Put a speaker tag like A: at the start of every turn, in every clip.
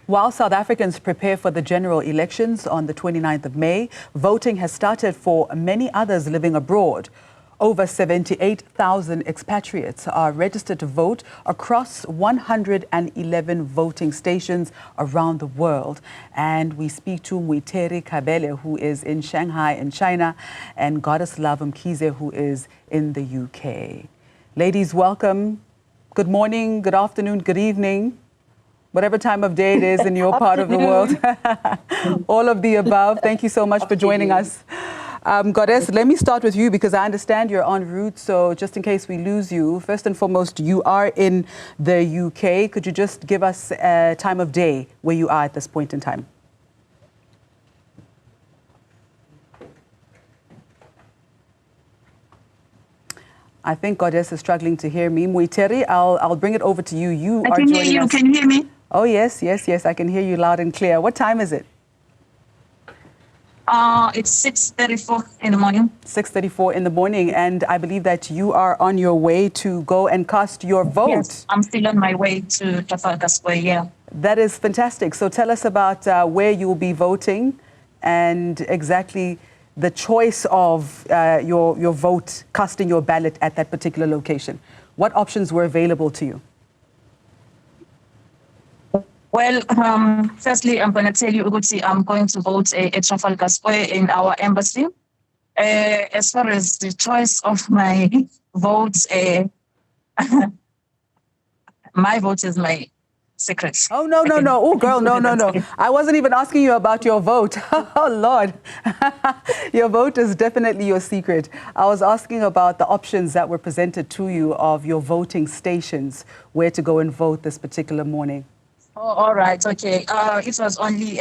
A: While South Africans prepare for the general elections on the 29th of May, voting has started for many others living abroad. Over 78,000 expatriates are registered to vote across 111 voting stations around the world. And we speak to Moitheri Khabele, who is in Shanghai in China, and Godesslove Mkhize, who is in the UK. Ladies, welcome. Good morning, good afternoon, good evening. Whatever time of day it is in your part of the world. All of the above. Thank you so much for joining us. Goddess, let me start with you because I understand you're en route. So just in case we lose you, first and foremost, you are in the UK. Could you just give us a time of day where you are at this point in time? I think Goddess is struggling to hear me. Moitheri, I'll bring it over to you. You
B: I can hear you. Can you hear me?
A: Oh, yes, yes, yes. I can hear you loud and clear. What time is it?
B: It's 6:34 in the morning.
A: 6:34 in the morning. And I believe that you are on your way to go and cast your vote.
B: Yes, I'm still on my way to Trafalgar Square, yeah.
A: That is fantastic. So tell us about where you will be voting and exactly the choice of your vote, casting your ballot at that particular location. What options were available to you?
B: Well, firstly, I'm going to tell you, Uguti, I'm going to vote at Trafalgar Square in our embassy. As far as the choice of my vote, my vote is my secret.
A: Oh, no, no, no. Oh, girl, no, no, no. I wasn't even asking you about your vote. Oh, Lord. Your vote is definitely your secret. I was asking about the options that were presented to you of your voting stations, where to go and vote this particular morning.
B: Oh, all right. Okay. It was only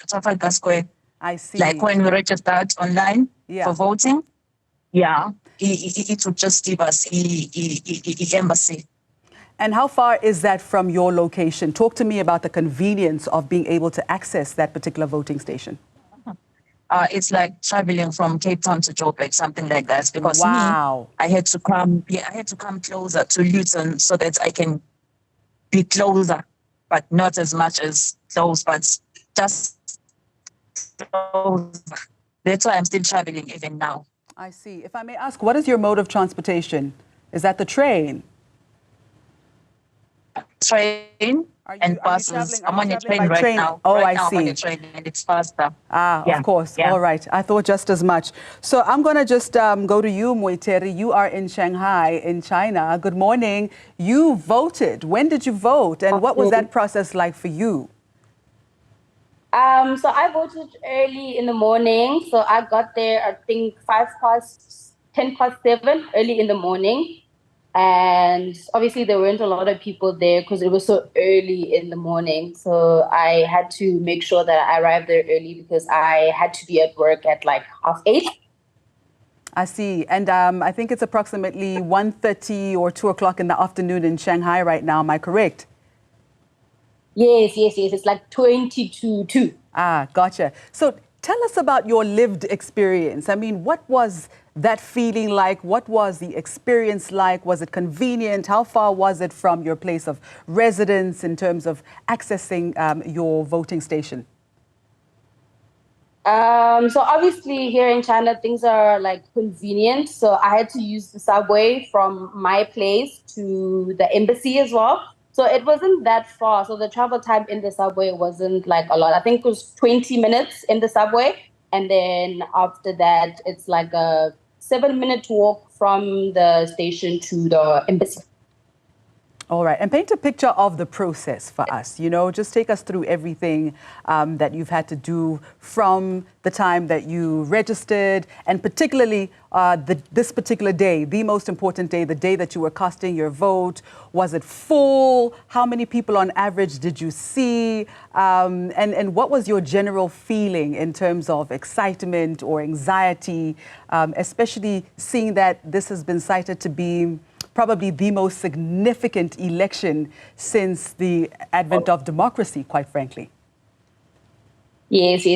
B: Trafalgar Square.
A: I see.
B: Like when we registered online for voting. Yeah. It would just give us the embassy.
A: And how far is that from your location? Talk to me about the convenience of being able to access that particular voting station.
B: It's like traveling from Cape Town to Joburg, something like that. Because
A: wow.
B: I had to come closer to Luton so that I can be closer, but not as much as close, but just closer. That's why I'm still traveling even now.
A: I see. If I may ask, what is your mode of transportation? Is that the train?
B: Train and buses. I'm on a train right now.
A: Oh,
B: right
A: I see.
B: I'm on a train and it's faster.
A: Ah, yeah. Of course. Yeah. All right. I thought just as much. So I'm going to just go to you, Moitheri. You are in Shanghai in China. Good morning. You voted. When did you vote? And what was that process like for you?
C: So I voted early in the morning. So I got there, I think 10 past 7, early in the morning. And obviously there weren't a lot of people there because it was so early in the morning. So I had to make sure that I arrived there early because I had to be at work at like 8:30.
A: I see. And I think it's approximately 1:30 or 2 o'clock in the afternoon in Shanghai right now. Am I correct?
C: Yes. It's like 22:02.
A: Ah, gotcha. So tell us about your lived experience. I mean, what was that feeling like? What was the experience like? Was it convenient? How far was it from your place of residence in terms of accessing your voting station?
C: So obviously here in China, things are like convenient. So I had to use the subway from my place to the embassy as well. So it wasn't that far. So the travel time in the subway wasn't like a lot. I think it was 20 minutes in the subway. And then after that, it's like a 7-minute walk from the station to the embassy.
A: All right. And paint a picture of the process for us. You know, just take us through everything that you've had to do from the time that you registered and particularly this particular day, the most important day, the day that you were casting your vote. Was it full? How many people on average did you see? And what was your general feeling in terms of excitement or anxiety, especially seeing that this has been cited to be probably the most significant election since the advent of democracy, quite frankly.
C: Yes.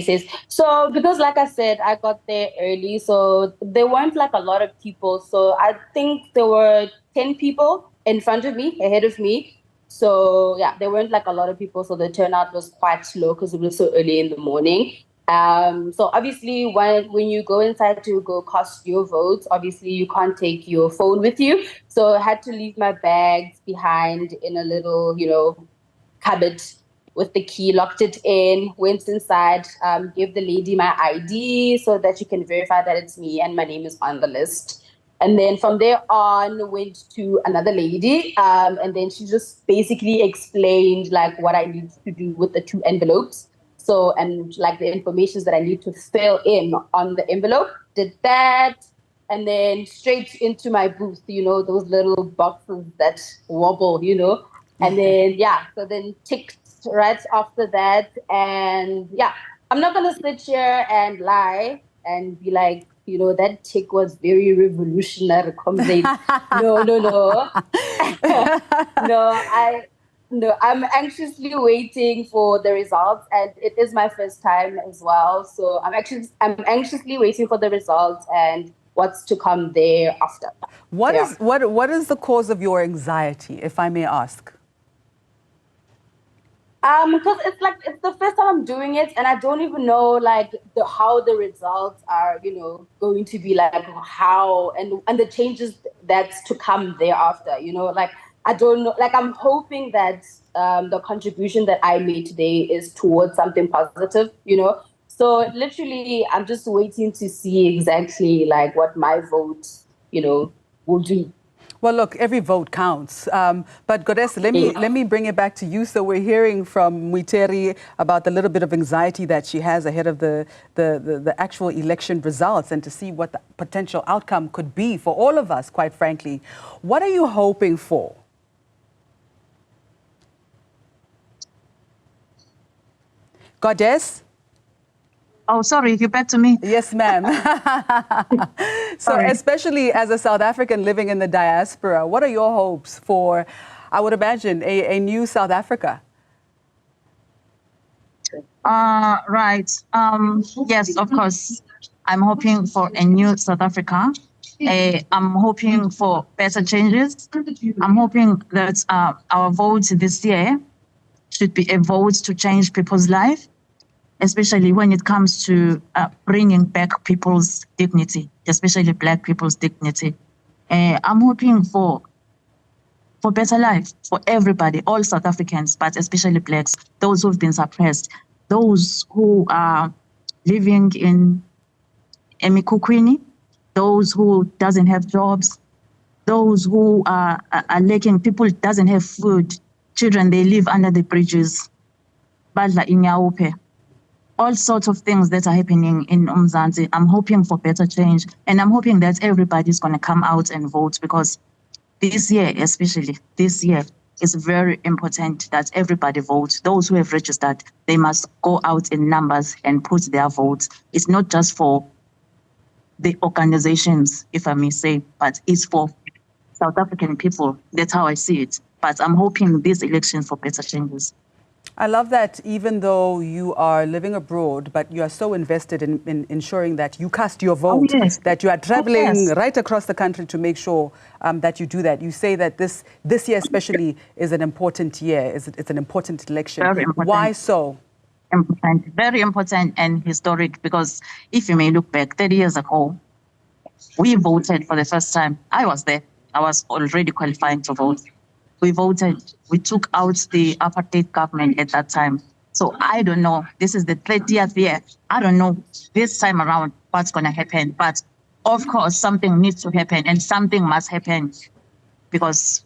C: So because like I said, I got there early, so there weren't like a lot of people. So I think there were 10 people in front of me, ahead of me. So yeah, there weren't like a lot of people, so the turnout was quite slow because it was so early in the morning. So obviously when you go inside to go cast your votes, obviously you can't take your phone with you. So I had to leave my bags behind in a little, cupboard with the key, locked it in, went inside, gave the lady my ID so that she can verify that it's me and my name is on the list. And then from there on, went to another lady, and then she just basically explained like what I need to do with the 2 envelopes. So, and like the information that I need to fill in on the envelope, did that, and then straight into my booth, those little boxes that wobble, and then, yeah, so then ticked right after that. And yeah, I'm not going to sit here and lie and be like, that tick was very revolutionary. No, no, no. No, I'm anxiously waiting for the results, and it is my first time as well. So I'm anxiously waiting for the results and what's to come thereafter.
A: What is the cause of your anxiety, if I may ask?
C: Because it's the first time I'm doing it, and I don't even know how the results are, going to be, like how and the changes that's to come thereafter. I don't know. Like, I'm hoping that the contribution that I made today is towards something positive. So literally, I'm just waiting to see exactly like what my vote, will do.
A: Well, look, every vote counts. But Goddess, let me bring it back to you. So we're hearing from Moitheri about the little bit of anxiety that she has ahead of the actual election results, and to see what the potential outcome could be for all of us, quite frankly. What are you hoping for? Goddess?
B: Oh, sorry, you're back to me.
A: Yes, ma'am. So especially as a South African living in the diaspora, what are your hopes for, I would imagine, a new South Africa?
B: Right. Yes, of course. I'm hoping for a new South Africa. I'm hoping for better changes. I'm hoping that our vote this year should be a vote to change people's life, especially when it comes to bringing back people's dignity, especially Black people's dignity. I'm hoping for better life for everybody, all South Africans, but especially Blacks, those who've been suppressed, those who are living in Emikukwini, those who doesn't have jobs, those who are lacking, people doesn't have food, children, they live under the bridges, Badla Inyaupe. All sorts of things that are happening in Umzansi. I'm hoping for better change, and I'm hoping that everybody's going to come out and vote, because this year, especially this year, is very important that everybody votes. Those who have registered, they must go out in numbers and put their votes. It's not just for the organizations, if I may say, but it's for South African people. That's how I see it. But I'm hoping these elections for better changes.
A: I love that even though you are living abroad, but you are so invested in ensuring that you cast your vote, that you are traveling right across the country to make sure that you do that. You say that this year especially is an important year, it's an important election.
B: Very important.
A: Why so?
B: Important, very important and historic, because if you may look back, 30 years ago, we voted for the first time. I was there. I was already qualifying to vote. We voted, we took out the apartheid government at that time. So I don't know, this is the 30th year. I don't know this time around what's going to happen. But of course, something needs to happen, and something must happen, because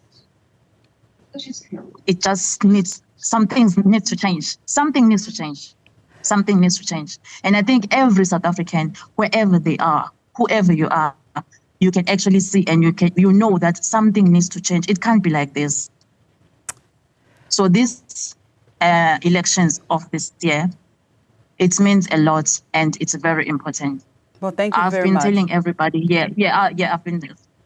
B: it just needs, some things need to change. Something needs to change. Something needs to change. And I think every South African, wherever they are, whoever you are, you can actually see, and you know that something needs to change. It can't be like this. So these elections of this year, it means a lot, and it's very important.
A: Well, thank you very much.
B: I've been telling everybody here.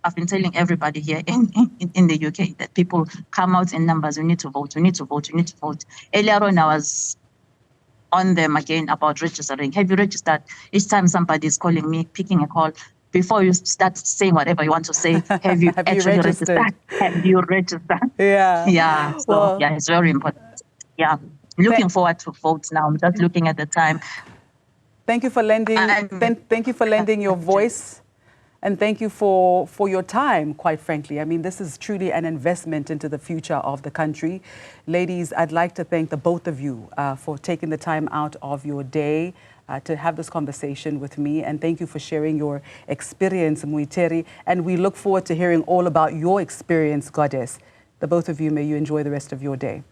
B: I've been telling everybody here in the UK that people come out in numbers. We need to vote. We need to vote. We need to vote. Earlier on, I was on them again about registering. Have you registered? Each time somebody is calling me, picking a call, before you start saying whatever you want to say, have you actually registered? Have you registered?
A: Yeah.
B: Yeah. So
A: well,
B: yeah, it's very important. Yeah. Looking forward to votes now. I'm just looking at the time.
A: Thank you for lending. Thank you for lending your voice, and thank you for your time. Quite frankly, I mean, this is truly an investment into the future of the country. Ladies, I'd like to thank the both of you for taking the time out of your day to have this conversation with me, and thank you for sharing your experience, Moitheri. And we look forward to hearing all about your experience, Goddess. The both of you, may you enjoy the rest of your day.